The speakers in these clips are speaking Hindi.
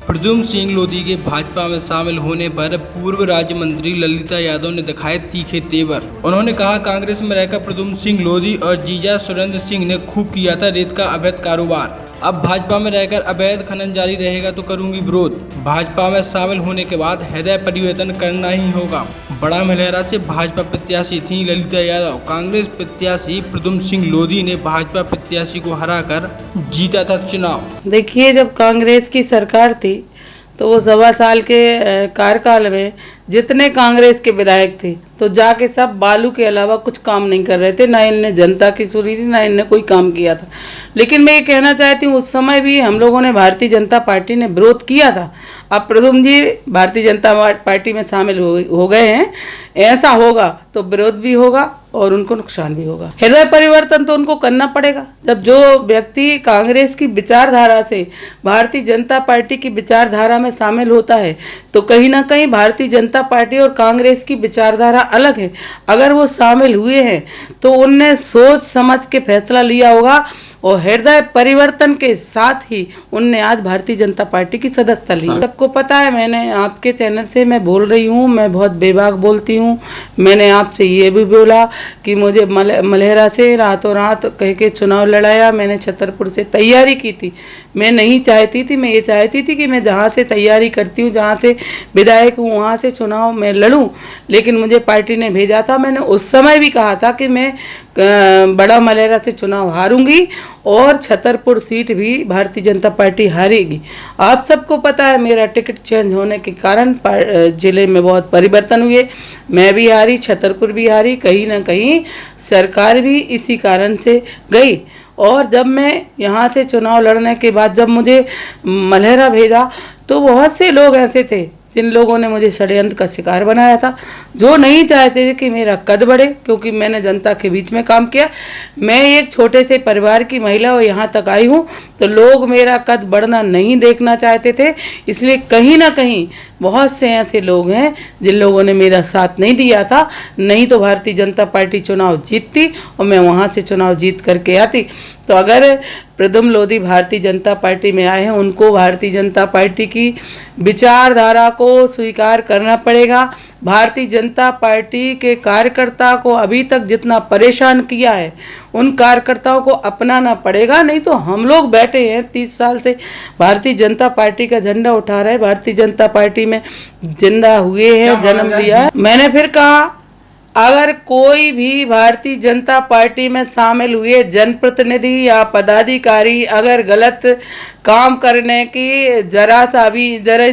प्रद्युम्न सिंह लोधी के भाजपा में शामिल होने पर पूर्व राज्य मंत्री ललिता यादव ने दिखाए तीखे तेवर। उन्होंने कहा, कांग्रेस में रहकर प्रद्युम्न सिंह लोधी और जीजा सुरेंद्र सिंह ने खूब किया था रेत का अवैध कारोबार। अब भाजपा में रहकर अवैध खनन जारी रहेगा तो करूंगी विरोध। भाजपा में शामिल होने के बाद हृदय परिवर्तन करना ही होगा। बड़ा मलहरा से भाजपा प्रत्याशी थी ललिता यादव। कांग्रेस प्रत्याशी प्रद्युम्न सिंह लोधी ने भाजपा प्रत्याशी को हराकर जीता था चुनाव। देखिए, जब कांग्रेस की सरकार थी तो वो 1.25 साल के कार्यकाल में जितने कांग्रेस के विधायक थे तो जाके सब बालू के अलावा कुछ काम नहीं कर रहे थे। ना इनने जनता की सुनी थी, ना इनने कोई काम किया था। लेकिन मैं ये कहना चाहती हूँ, उस समय भी हम लोगों ने, भारतीय जनता पार्टी ने विरोध किया था। अब प्रद्युम्न जी भारतीय जनता पार्टी में शामिल हो गए हैं, ऐसा होगा तो विरोध भी होगा और उनको नुकसान भी होगा। हृदय परिवर्तन तो उनको करना पड़ेगा। जब जो व्यक्ति कांग्रेस की विचारधारा से भारतीय जनता पार्टी की विचारधारा में शामिल होता है तो कहीं ना कहीं भारतीय जनता पार्टी और कांग्रेस की विचारधारा अलग है। अगर वो शामिल हुए हैं तो उनने सोच समझ के फैसला लिया होगा और हृदय परिवर्तन के साथ ही उनने आज भारतीय जनता पार्टी की सदस्यता ली। सबको पता है, मैंने आपके चैनल से मैं बोल रही हूँ, मैं बहुत बेबाक बोलती हूँ। मैंने आपसे ये भी बोला कि मुझे मलहरा से रातों रात कह के चुनाव लड़ाया। मैंने छतरपुर से तैयारी की थी। मैं नहीं चाहती थी, मैं ये चाहती थी कि मैं जहाँ से तैयारी करती हूँ, जहाँ से विधायक हूँ, वहाँ से चुनाव मैं लड़ूँ। लेकिन मुझे पार्टी ने भेजा था। मैंने उस समय भी कहा था कि मैं बड़ा मलहरा से चुनाव हारूंगी और छतरपुर सीट भी भारतीय जनता पार्टी हारेगी। आप सबको पता है, मेरा टिकट चेंज होने के कारण जिले में बहुत परिवर्तन हुए। मैं भी हारी, छतरपुर भी हारी, कहीं ना कहीं सरकार भी इसी कारण से गई। और जब मैं यहाँ से चुनाव लड़ने के बाद जब मुझे मलहरा भेजा तो बहुत से लोग ऐसे थे जिन लोगों ने मुझे षड्यंत्र का शिकार बनाया था, जो नहीं चाहते थे कि मेरा कद बढ़े, क्योंकि मैंने जनता के बीच में काम किया। मैं एक छोटे से परिवार की महिला और यहाँ तक आई हूँ तो लोग मेरा कद बढ़ना नहीं देखना चाहते थे। इसलिए कहीं ना कहीं बहुत से ऐसे लोग हैं जिन लोगों ने मेरा साथ नहीं दिया था। नहीं तो भारतीय जनता पार्टी चुनाव जीतती और मैं वहाँ से चुनाव जीत करके आती। तो अगर प्रद्युम्न लोधी भारतीय जनता पार्टी में आए हैं, उनको भारतीय जनता पार्टी की विचारधारा को स्वीकार करना पड़ेगा। भारतीय जनता पार्टी के कार्यकर्ता को अभी तक जितना परेशान किया है उन कार्यकर्ताओं को अपनाना पड़ेगा। नहीं तो हम लोग बैठे हैं 30 साल से भारतीय जनता पार्टी का झंडा उठा रहे हैं, भारतीय जनता पार्टी में जिंदा हुए हैं, जन्म लिया है। मैंने फिर कहा, अगर कोई भी भारतीय जनता पार्टी में शामिल हुए जनप्रतिनिधि या पदाधिकारी अगर गलत काम करने की जरा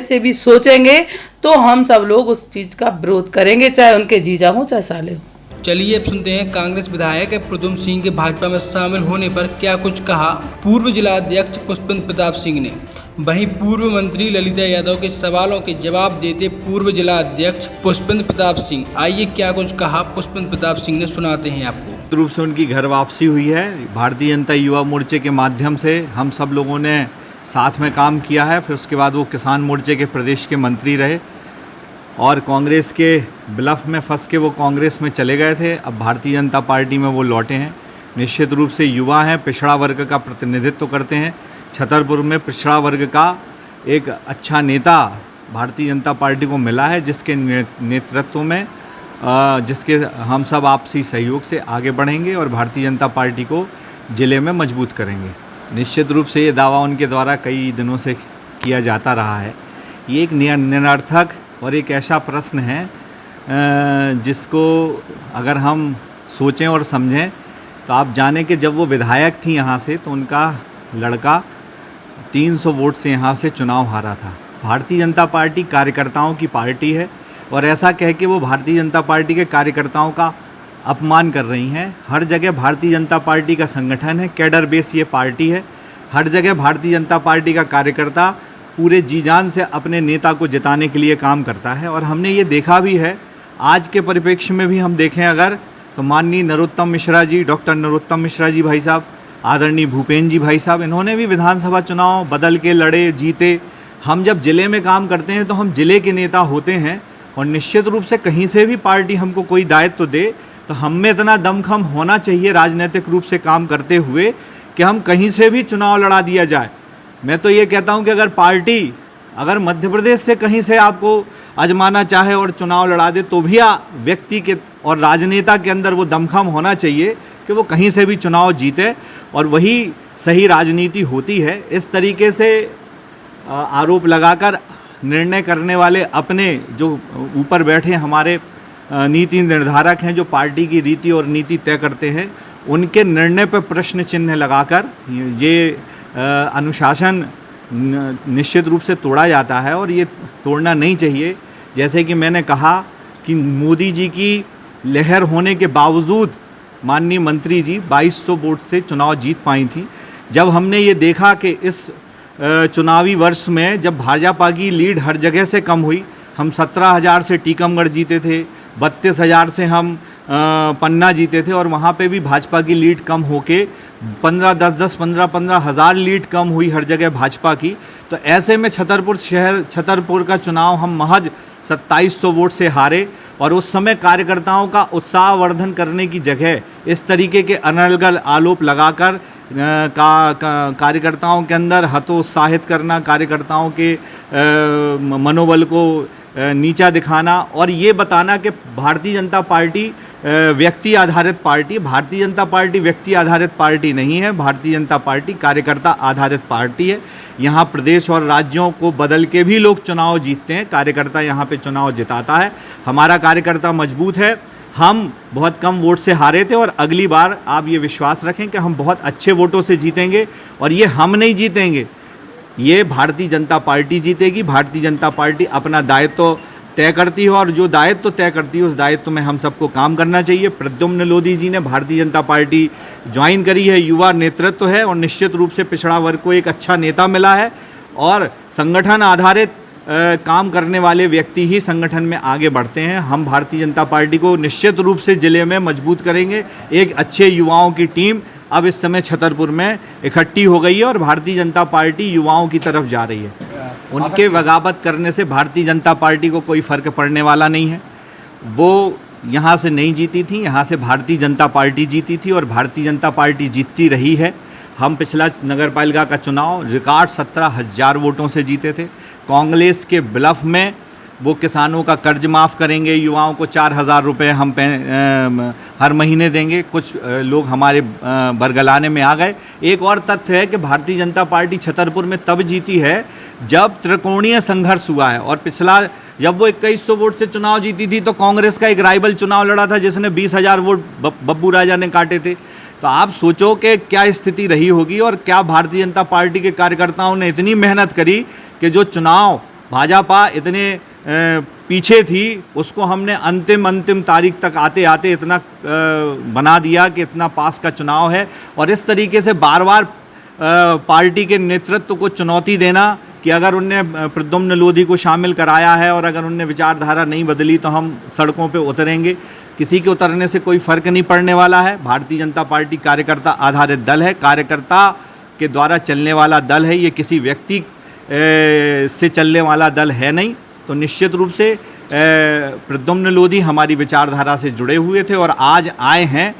से भी सोचेंगे तो हम सब लोग उस चीज़ का विरोध करेंगे, चाहे उनके जीजा हो चाहे साले हो। चलिए अब सुनते हैं कांग्रेस विधायक प्रद्युम्न सिंह के भाजपा में शामिल होने पर क्या कुछ कहा पूर्व जिला अध्यक्ष पुष्पेंद्र प्रताप सिंह ने। वहीं पूर्व मंत्री ललिता यादव के सवालों के जवाब देते पूर्व जिला अध्यक्ष पुष्पेंद्र प्रताप सिंह। आइए क्या कुछ कहा पुष्पेंद्र प्रताप सिंह ने, सुनाते हैं आपको। रूप से उनकी घर वापसी हुई है। भारतीय जनता युवा मोर्चे के माध्यम से हम सब लोगों ने साथ में काम किया है। फिर उसके बाद वो किसान मोर्चे के प्रदेश के मंत्री रहे और कांग्रेस के ब्लफ में फंस के वो कांग्रेस में चले गए थे। अब भारतीय जनता पार्टी में वो लौटे हैं। निश्चित रूप से युवा हैं, पिछड़ा वर्ग का प्रतिनिधित्व करते हैं। छतरपुर में पिछड़ा वर्ग का एक अच्छा नेता भारतीय जनता पार्टी को मिला है, जिसके नेतृत्व में जिसके हम सब आपसी सहयोग से आगे बढ़ेंगे और भारतीय जनता पार्टी को ज़िले में मजबूत करेंगे। निश्चित रूप से ये दावा उनके द्वारा कई दिनों से किया जाता रहा है। ये एक निरर्थक और एक ऐसा प्रश्न है जिसको अगर हम सोचें और समझें तो आप जानें कि जब वो विधायक थी यहाँ से तो उनका लड़का 300 वोट से यहाँ से चुनाव हारा था। भारतीय जनता पार्टी कार्यकर्ताओं की पार्टी है और ऐसा कह के वो भारतीय जनता पार्टी के कार्यकर्ताओं का अपमान कर रही हैं। हर जगह भारतीय जनता पार्टी का संगठन है, कैडर बेस ये पार्टी है। हर जगह भारतीय जनता पार्टी का कार्यकर्ता पूरे जी जान से अपने नेता को जिताने के लिए काम करता है और हमने ये देखा भी है। आज के परिप्रेक्ष्य में भी हम देखें अगर तो माननीय नरोत्तम मिश्रा जी, डॉक्टर नरोत्तम मिश्रा जी भाई साहब, आदरणीय भूपेंद्र जी भाई साहब, इन्होंने भी विधानसभा चुनाव बदल के लड़े, जीते। हम जब ज़िले में काम करते हैं तो हम ज़िले के नेता होते हैं और निश्चित रूप से कहीं से भी पार्टी हमको कोई दायित्व दे तो हम में इतना दमखम होना चाहिए राजनीतिक रूप से काम करते हुए कि हम कहीं से भी चुनाव लड़ा दिया जाए। मैं तो ये कहता हूँ कि अगर पार्टी अगर मध्य प्रदेश से कहीं से आपको आजमाना चाहे और चुनाव लड़ा दे तो भी व्यक्ति के और राजनेता के अंदर वो दमखम होना चाहिए कि वो कहीं से भी चुनाव जीते, और वही सही राजनीति होती है। इस तरीके से आरोप लगाकर निर्णय करने वाले अपने जो ऊपर बैठे हमारे नीति निर्धारक हैं, जो पार्टी की रीति और नीति तय करते हैं, उनके निर्णय पर प्रश्न चिन्ह लगाकर ये अनुशासन निश्चित रूप से तोड़ा जाता है और ये तोड़ना नहीं चाहिए। जैसे कि मैंने कहा कि मोदी जी की लहर होने के बावजूद माननीय मंत्री जी 2200 वोट से चुनाव जीत पाई थी। जब हमने ये देखा कि इस चुनावी वर्ष में जब भाजपा की लीड हर जगह से कम हुई, हम 17,000 से टीकमगढ़ जीते थे, 32,000 से हम पन्ना जीते थे, और वहाँ पे भी भाजपा की लीड कम होके 15 हज़ार लीड कम हुई हर जगह भाजपा की। तो ऐसे में छतरपुर का चुनाव हम महज 2700 वोट से हारे, और उस समय कार्यकर्ताओं का उत्साहवर्धन करने की जगह इस तरीके के अनर्गल आरोप लगाकर कार्यकर्ताओं के अंदर हतोत्साहित करना, कार्यकर्ताओं के मनोबल को नीचा दिखाना और ये बताना कि भारतीय जनता पार्टी व्यक्ति आधारित पार्टी, भारतीय जनता पार्टी व्यक्ति आधारित पार्टी नहीं है, भारतीय जनता पार्टी कार्यकर्ता आधारित पार्टी है। यहाँ प्रदेश और राज्यों को बदल के भी लोग चुनाव जीतते हैं, कार्यकर्ता यहाँ पे चुनाव जिताता है। हमारा कार्यकर्ता मजबूत है, हम बहुत कम वोट से हारे थे और अगली बार आप ये विश्वास रखें कि हम बहुत अच्छे वोटों से जीतेंगे, और ये हम नहीं जीतेंगे, ये भारतीय जनता पार्टी जीतेगी। भारतीय जनता पार्टी अपना दायित्व तय करती है, और जो दायित्व तय करती है उस दायित्व में हम सबको काम करना चाहिए। प्रद्युम्न लोधी जी ने भारतीय जनता पार्टी ज्वाइन करी है, युवा नेतृत्व है, और निश्चित रूप से पिछड़ा वर्ग को एक अच्छा नेता मिला है, और संगठन आधारित काम करने वाले व्यक्ति ही संगठन में आगे बढ़ते हैं। हम भारतीय जनता पार्टी को निश्चित रूप से ज़िले में मजबूत करेंगे। एक अच्छे युवाओं की टीम अब इस समय छतरपुर में इकट्ठी हो गई है और भारतीय जनता पार्टी युवाओं की तरफ जा रही है। उनके बगावत करने से भारतीय जनता पार्टी को कोई फ़र्क पड़ने वाला नहीं है। वो यहाँ से नहीं जीती थी, यहाँ से भारतीय जनता पार्टी जीती थी और भारतीय जनता पार्टी जीतती रही है। हम पिछला नगर पालिका का चुनाव रिकॉर्ड 17,000 वोटों से जीते थे। कांग्रेस के ब्लफ में वो किसानों का कर्ज माफ़ करेंगे, युवाओं को 4,000 रुपये हम हर महीने देंगे, कुछ लोग हमारे बरगलाने में आ गए। एक और तथ्य है कि भारतीय जनता पार्टी छतरपुर में तब जीती है जब त्रिकोणीय संघर्ष हुआ है, और पिछला जब वो 2100 वोट से चुनाव जीती थी तो कांग्रेस का एक राइवल चुनाव लड़ा था जिसने 20,000 वोट बब्बू राजा ने काटे थे। तो आप सोचो कि क्या स्थिति रही होगी, और क्या भारतीय जनता पार्टी के कार्यकर्ताओं ने इतनी मेहनत करी कि जो चुनाव भाजपा इतने पीछे थी उसको हमने अंतिम तारीख तक आते आते इतना बना दिया कि इतना पास का चुनाव है। और इस तरीके से बार बार पार्टी के नेतृत्व को चुनौती देना कि अगर उनने प्रद्युम्न लोधी को शामिल कराया है और अगर उनने विचारधारा नहीं बदली तो हम सड़कों पे उतरेंगे, किसी के उतरने से कोई फ़र्क नहीं पड़ने वाला है। भारतीय जनता पार्टी कार्यकर्ता आधारित दल है, कार्यकर्ता के द्वारा चलने वाला दल है, ये किसी व्यक्ति से चलने वाला दल है नहीं। तो निश्चित रूप से प्रद्युम्न लोधी हमारी विचारधारा से जुड़े हुए थे और आज आए हैं